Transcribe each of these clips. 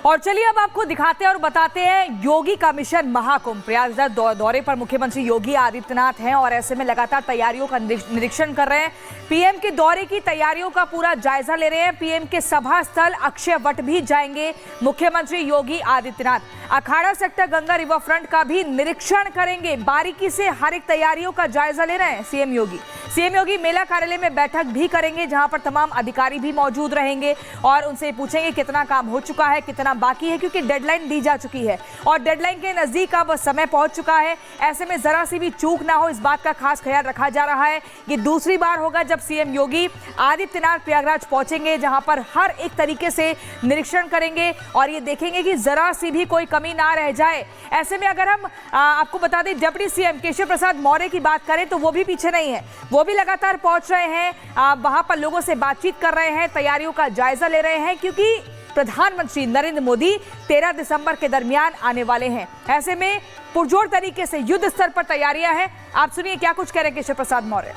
और चलिए अब आपको दिखाते हैं और बताते हैं योगी का मिशन महाकुंभ। प्रयागराज दौरे पर मुख्यमंत्री योगी आदित्यनाथ हैं और ऐसे में लगातार तैयारियों का निरीक्षण कर रहे हैं। पीएम के दौरे की तैयारियों का पूरा जायजा ले रहे हैं। पीएम के सभा स्थल अक्षय वट भी जाएंगे मुख्यमंत्री योगी आदित्यनाथ। अखाड़ा सेक्टर गंगा रिवर फ्रंट का भी निरीक्षण करेंगे। बारीकी से हर एक तैयारियों का जायजा ले रहे हैं सीएम योगी। सीएम योगी मेला कार्यालय में बैठक भी करेंगे, जहां पर तमाम अधिकारी भी मौजूद रहेंगे और उनसे पूछेंगे कितना काम हो चुका है, कितना बाकी है, क्योंकि डेडलाइन दी जा चुकी है और डेडलाइन के नजदीक अब समय पहुंच चुका है। ऐसे में जरा सी भी चूक ना हो, इस बात का खास ख्याल रखा जा रहा है। ये दूसरी बार होगा जब सीएम योगी आदित्यनाथ प्रयागराज पहुंचेंगे, जहां पर हर एक तरीके से निरीक्षण करेंगे और ये देखेंगे कि जरा सी भी कोई कमी ना रह जाए। ऐसे में अगर हम आपको बता दें, डिप्टी सीएम केशव प्रसाद मौर्य की बात करें तो वो भी पीछे नहीं है, वो भी लगातार पहुंच रहे हैं, वहां पर लोगों से बातचीत कर रहे हैं, तैयारियों का जायजा ले रहे हैं, क्योंकि प्रधानमंत्री नरेंद्र मोदी 13 दिसंबर के दरमियान आने वाले हैं। ऐसे में पुरजोर तरीके से युद्ध स्तर पर तैयारियां हैं। आप सुनिए क्या कुछ कह रहे हैं केशव प्रसाद मौर्य।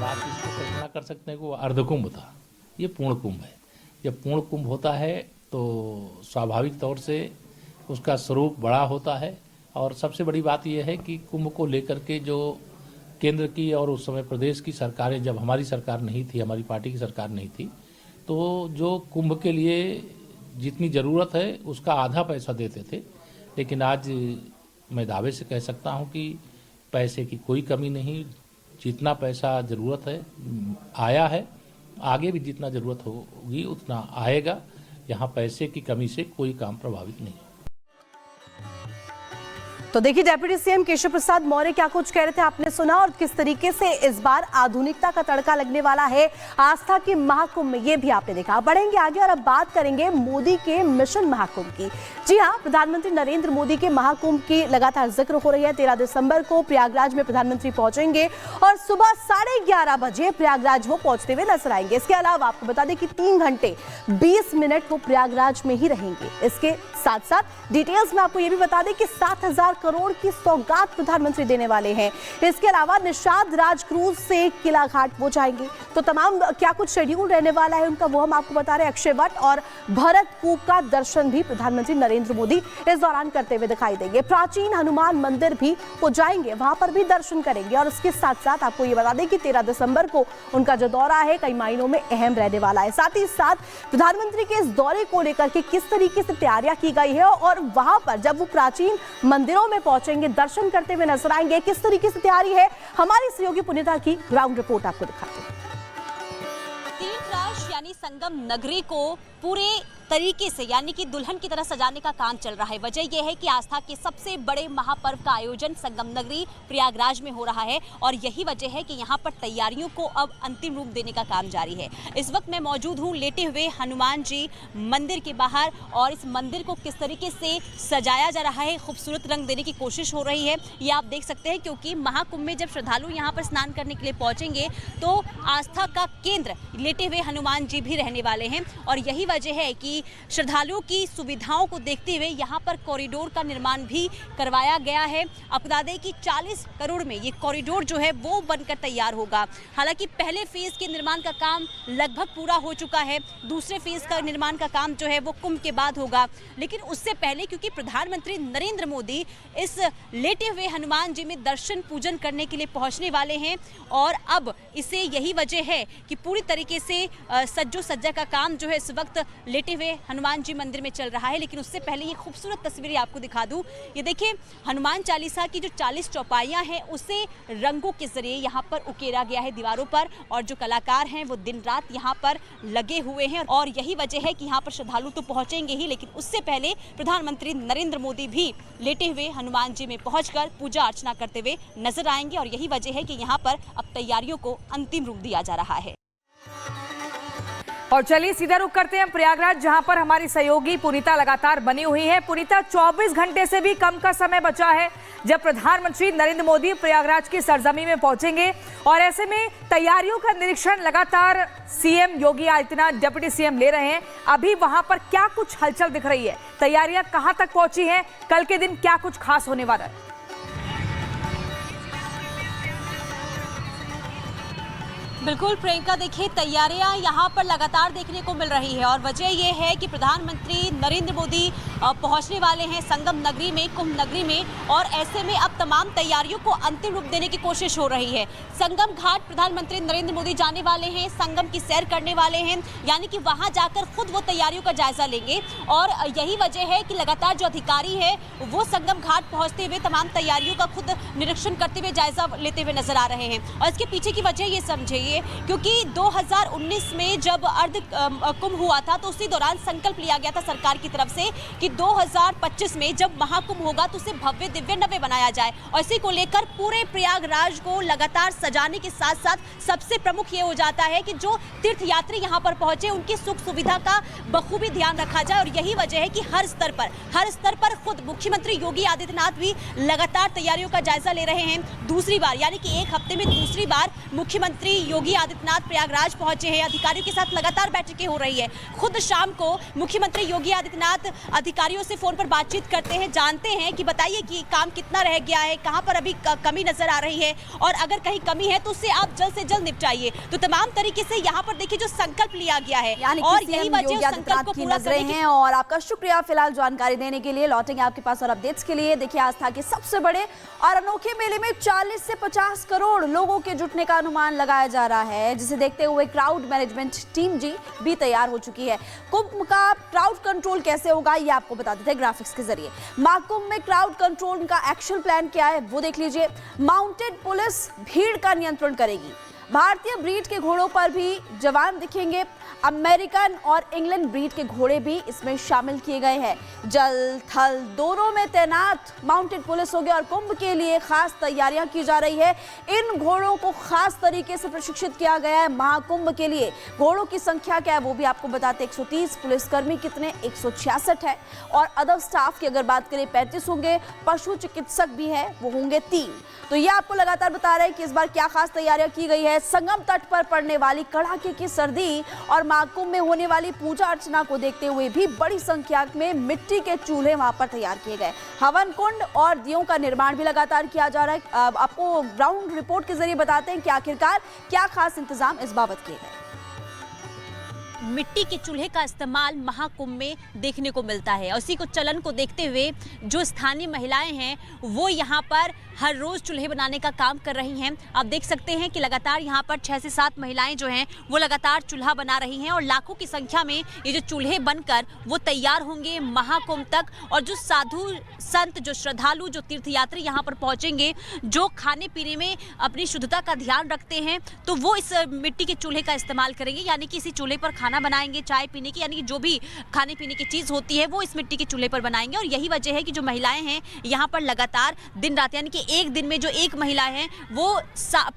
आप इसको कल्पना कर सकते हैं कि वो अर्धकुंभ था, ये पूर्ण कुंभ है। जब पूर्ण कुंभ होता है तो स्वाभाविक तौर से उसका स्वरूप बड़ा होता है और सबसे बड़ी बात यह है कि कुंभ को लेकर के जो केंद्र की और उस समय प्रदेश की सरकारें, जब हमारी सरकार नहीं थी, हमारी पार्टी की सरकार नहीं थी, तो जो कुंभ के लिए जितनी ज़रूरत है उसका आधा पैसा देते थे। लेकिन आज मैं दावे से कह सकता हूं कि पैसे की कोई कमी नहीं, जितना पैसा ज़रूरत है आया है, आगे भी जितना ज़रूरत होगी उतना आएगा। यहाँ पैसे की कमी से कोई काम प्रभावित नहीं। तो देखिए डिप्टी सीएम केशव प्रसाद मौर्य क्या कुछ कह रहे थे, आपने सुना, और किस तरीके से इस बार आधुनिकता का तड़का लगने वाला है आस्था के महाकुंभ में, ये भी आपने देखा। बढ़ेंगे आगे और अब बात करेंगे मोदी के मिशन महाकुंभ की। जी हाँ, प्रधानमंत्री नरेंद्र मोदी के महाकुंभ की लगातार जिक्र हो रही है। 13 दिसंबर को प्रयागराज में प्रधानमंत्री पहुंचेंगे और सुबह 11:30 बजे प्रयागराज वो पहुंचते हुए नजर आएंगे। इसके अलावा आपको बता दें कि 3 घंटे 20 मिनट वो प्रयागराज में ही रहेंगे। इसके साथ साथ डिटेल्स में आपको ये भी बता दें कि 7,000 करोड़ की सौगात प्रधानमंत्री देने वाले हैं। इसके अलावा निषाद राज क्रूज से किला घाट वो जाएंगे। तो तमाम क्या कुछ शेड्यूल रहने वाला है उनका, वो हम आपको बता रहे हैं। अक्षय वट और भरत कूप का दर्शन भी प्रधानमंत्री नरेंद्र मोदी इस दौरान करते हुए दिखाई देंगे। प्राचीन हनुमान मंदिर भी वो जाएंगे, वहां पर भी दर्शन करेंगे। और उसके साथ साथ आपको ये बता दें कि 13 दिसंबर को उनका जो दौरा है कई मायनों में अहम रहने वाला है। साथ ही साथ प्रधानमंत्री के इस दौरे को लेकर के किस तरीके से तैयारियां की गई है और वहां पर जब वो प्राचीन मंदिरों में पहुंचेंगे, दर्शन करते हुए नजर आएंगे, किस तरीके से तैयारी है, हमारी सहयोगी पुनीता की ग्राउंड रिपोर्ट आपको दिखाते हैं। तीर्थराज यानी संगम नगरी को पूरे तरीके से यानी कि दुल्हन की तरह सजाने का काम चल रहा है। वजह यह है कि आस्था के सबसे बड़े महापर्व का आयोजन संगम नगरी प्रयागराज में हो रहा है और यही वजह है कि यहाँ पर तैयारियों को अब अंतिम रूप देने का काम जारी है। इस वक्त मैं मौजूद हूँ लेटे हुए हनुमान जी मंदिर के बाहर और इस मंदिर को किस तरीके से सजाया जा रहा है, खूबसूरत रंग देने की कोशिश हो रही है, ये आप देख सकते हैं। क्योंकि महाकुंभ में जब श्रद्धालु यहाँ पर स्नान करने के लिए पहुँचेंगे तो आस्था का केंद्र लेटे हुए हनुमान जी भी रहने वाले हैं और यही वजह है कि श्रद्धालुओं की सुविधाओं को देखते हुए यहाँ पर कॉरिडोर का निर्माण भी करवाया गया है। आपको बता दें कि 40 करोड़ में ये कॉरिडोर जो है वो बनकर तैयार होगा। हालांकि पहले फेज के निर्माण का काम लगभग पूरा हो चुका है, दूसरे फेज का निर्माण का काम जो है वो कुंभ के बाद होगा। लेकिन उससे पहले क्योंकि प्रधानमंत्री नरेंद्र मोदी इस लेटे हुए हनुमान जी में दर्शन पूजन करने के लिए पहुंचने वाले हैं और अब इसे यही वजह है कि पूरी तरीके से सज्जो सज्जा का काम जो है इस वक्त लेटे हुए हनुमान जी मंदिर में चल रहा है। लेकिन उससे पहले ये खूबसूरत तस्वीरें आपको दिखा दूं। ये देखिए, हनुमान चालीसा की जो 40 चौपाइयां हैं उसे रंगों के जरिए यहाँ पर उकेरा गया है दीवारों पर और जो कलाकार हैं वो दिन रात यहाँ पर लगे हुए हैं और यही वजह है कि यहाँ पर श्रद्धालु तो पहुंचेंगे ही, लेकिन उससे पहले प्रधानमंत्री नरेंद्र मोदी भी लेटे हुए हनुमान जी में पहुंचकर पूजा अर्चना करते हुए नजर आएंगे और यही वजह है कि यहाँ पर अब तैयारियों को अंतिम रूप दिया जा रहा है। और चलिए सीधा रुख करते हैं प्रयागराज, जहां पर हमारी सहयोगी पुनीता लगातार बनी हुई है। पुनीता, 24 घंटे से भी कम का समय बचा है जब प्रधानमंत्री नरेंद्र मोदी प्रयागराज की सरजमी में पहुंचेंगे और ऐसे में तैयारियों का निरीक्षण लगातार CM Yogi Adityanath deputy CM ले रहे हैं। अभी वहां पर क्या कुछ हलचल दिख रही है, तैयारियां कहां तक पहुंची हैं, कल के दिन क्या कुछ खास होने वाला है? बिल्कुल प्रियंका, देखिए तैयारियां यहाँ पर लगातार देखने को मिल रही है और वजह ये है कि प्रधानमंत्री नरेंद्र मोदी पहुंचने वाले हैं संगम नगरी में, कुंभ नगरी में, और ऐसे में अब तमाम तैयारियों को अंतिम रूप देने की कोशिश हो रही है। संगम घाट प्रधानमंत्री नरेंद्र मोदी जाने वाले हैं, संगम की सैर करने वाले हैं, यानी कि वहां जाकर खुद वो तैयारियों का जायजा लेंगे और यही वजह है कि लगातार जो अधिकारी है वो संगम घाट पहुंचते हुए तमाम तैयारियों का खुद निरीक्षण करते हुए जायजा लेते हुए नजर आ रहे हैं। और इसके पीछे की वजह ये समझिए क्योंकि 2019 में जब अर्ध कुंभ हुआ था तो उसी दौरान संकल्प लिया गया था सरकार की तरफ से कि 2025 में जब महाकुंभ होगा तो उसे भव्य दिव्य नव्य बनाया जाए, और इसी को लेकर पूरे प्रयागराज को लगातार सजाने के साथ साथ सबसे प्रमुख ये हो जाता है कि जो तीर्थयात्री यहाँ पर पहुंचे उनकी सुख सुविधा का बखूबी ध्यान रखा जाए। और यही वजह है कि हर स्तर पर खुद मुख्यमंत्री योगी आदित्यनाथ भी लगातार तैयारियों का जायजा ले रहे हैं। दूसरी बार, यानी कि एक हफ्ते में दूसरी बार मुख्यमंत्री योगी आदित्यनाथ प्रयागराज पहुंचे हैं। अधिकारियों के साथ लगातार बैठकें हो रही है। खुद शाम को मुख्यमंत्री योगी आदित्यनाथ अधिकारियों से फोन पर बातचीत करते हैं, जानते हैं कि बताइए कि काम कितना रह गया है, कहां पर अभी कमी नजर आ रही है, और अगर कहीं कमी है तो उससे आप जल्द से जल्द निपटाइए। तो तमाम तरीके से यहाँ पर देखिए जो संकल्प लिया गया है और यही वजह संकल्प को पूरा करने की। और आपका शुक्रिया फिलहाल जानकारी देने के लिए। लौटेंगे आपके पास और अपडेट्स के लिए। देखिए आस्था के सबसे बड़े और अनोखे मेले में 40 से 50 करोड़ लोगों के जुटने का अनुमान लगाया जा रहा है, जिसे देखते हुए क्राउड मैनेजमेंट टीम जी भी तैयार हो चुकी है। कुंभ का क्राउड कंट्रोल कैसे होगा ये आपको बता देते हैं ग्राफिक्स के जरिए। महाकुंभ में क्राउड कंट्रोल का एक्शन प्लान क्या है वो देख लीजिए। माउंटेड पुलिस भीड़ का नियंत्रण करेगी। भारतीय ब्रीड के घोड़ों पर भी जवान दिखेंगे। अमेरिकन और इंग्लैंड ब्रीड के घोड़े भी इसमें शामिल किए गए हैं। जल थल दोनों में तैनात माउंटेड पुलिस होगी और कुंभ के लिए खास तैयारियां की जा रही है। इन घोड़ों को खास तरीके से प्रशिक्षित किया गया है महाकुंभ के लिए। घोड़ों की संख्या क्या है वो भी आपको बताते। 130 पुलिसकर्मी कितने 166 है, और अदर स्टाफ की अगर बात करें 35 होंगे। पशु चिकित्सक भी है वो होंगे 3। तो ये आपको लगातार बता रहे हैं कि इस बार क्या खास तैयारियां की गई है। संगम तट पर पड़ने वाली कड़ाके की सर्दी और महाकुंभ में होने वाली पूजा अर्चना को देखते हुए भी बड़ी संख्या में मिट्टी के चूल्हे वहां पर तैयार किए गए। हवन कुंड और दियों का निर्माण भी लगातार किया जा रहा है। आपको ग्राउंड रिपोर्ट के जरिए बताते हैं कि आखिरकार क्या खास इंतजाम इस बाबत किए गए। मिट्टी के चूल्हे का इस्तेमाल महाकुंभ में देखने को मिलता है, और इसी को चलन को देखते हुए जो स्थानीय महिलाएं हैं वो यहाँ पर हर रोज चूल्हे बनाने का काम कर रही हैं। आप देख सकते हैं कि लगातार यहाँ पर 6 से 7 महिलाएं जो हैं वो लगातार चूल्हा बना रही हैं, और लाखों की संख्या में ये जो चूल्हे बनकर वो तैयार होंगे महाकुंभ तक। और जो साधु संत, जो श्रद्धालु, जो तीर्थयात्री यहाँ पर पहुँचेंगे, जो खाने पीने में अपनी शुद्धता का ध्यान रखते हैं, तो वो इस मिट्टी के चूल्हे का इस्तेमाल करेंगे, यानी कि इसी चूल्हे पर खाना बनाएंगे, चाय पीने की, यानी कि जो भी खाने पीने की चीज़ होती है वो इस मिट्टी के चूल्हे पर बनाएंगे। और यही वजह है कि जो महिलाएं हैं यहाँ पर लगातार दिन रात, यानी कि एक दिन में जो एक महिला है वो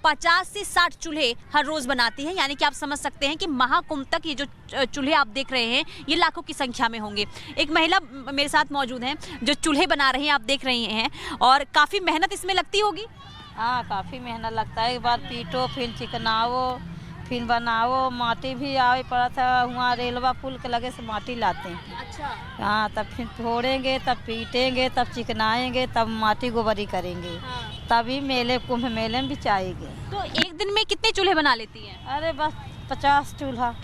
50 से 60 चूल्हे हर रोज बनाती है, यानी कि आप समझ सकते हैं कि महाकुंभ तक ये जो चूल्हे आप देख रहे हैं ये लाखों की संख्या में होंगे। एक महिला मेरे साथ मौजूद है जो चूल्हे बना रही हैं, आप देख रहे हैं, और काफी मेहनत इसमें लगती होगी। हाँ, काफ़ी मेहनत लगता है। एक बार पीटो, फिर चिकनाओ, फिर बनाओ, माटी भी आवे पड़ा था। वहाँ रेलवा पुल के लगे से माटी लाते हैं। अच्छा। हाँ, तब फिर फोड़ेंगे, तब पीटेंगे, तब चिकनाएंगे, तब माटी गोबरी करेंगे। हाँ। तभी मेले, कुंभ मेले में बिचाएंगे। तो एक दिन में कितने चूल्हे बना लेती हैं? अरे बस 50 चूल्हा।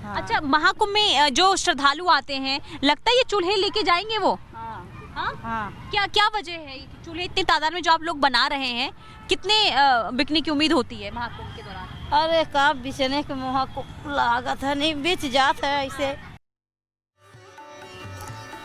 हाँ। अच्छा, महाकुंभ में जो श्रद्धालु आते हैं, लगता है ये चूल्हे लेके जाएंगे वो? हाँ। हाँ। क्या वजह है चूल्हे इतनी तादाद में जो आप लोग बना रहे हैं, कितने बिकने की उम्मीद होती है महाकुंभ के दौरान? अरे कब बिचने के मुँह को लागत है, नहीं बिच जात है ऐसे।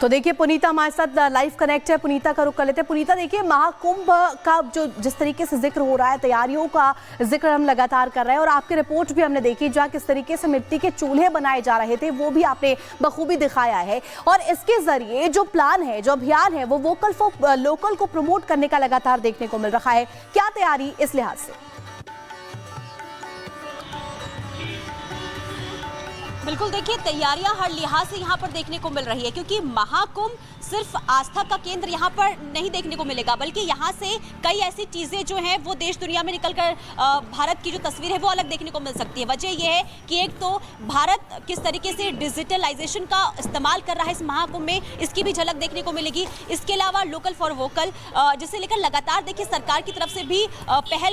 तो देखिए पुनीता हमारे साथ लाइव कनेक्ट है। पुनीता का रुख कर लेते हैं। पुनीता देखिए महाकुंभ का जो जिस तरीके से जिक्र हो रहा है, तैयारियों का जिक्र हम लगातार कर रहे हैं, और आपकी रिपोर्ट भी हमने देखी जहाँ किस तरीके से मिट्टी के चूल्हे बनाए जा रहे थे वो भी आपने बखूबी दिखाया है। और इसके जरिए जो प्लान है, जो अभियान है, वो वोकल फॉर लोकल को प्रमोट करने का लगातार देखने को मिल रहा है। क्या तैयारी इस लिहाज से? बिल्कुल, देखिए तैयारियां हर लिहाज से यहाँ पर देखने को मिल रही है, क्योंकि महाकुंभ सिर्फ आस्था का केंद्र यहाँ पर नहीं देखने को मिलेगा, बल्कि यहाँ से कई ऐसी चीज़ें जो हैं वो देश दुनिया में निकलकर भारत की जो तस्वीर है वो अलग देखने को मिल सकती है। वजह यह है कि एक तो भारत किस तरीके से डिजिटलाइजेशन का इस्तेमाल कर रहा है इस महाकुंभ में, इसकी भी झलक देखने को मिलेगी। इसके अलावा लोकल फॉर वोकल जिसे लेकर लगातार देखिए सरकार की तरफ से भी पहल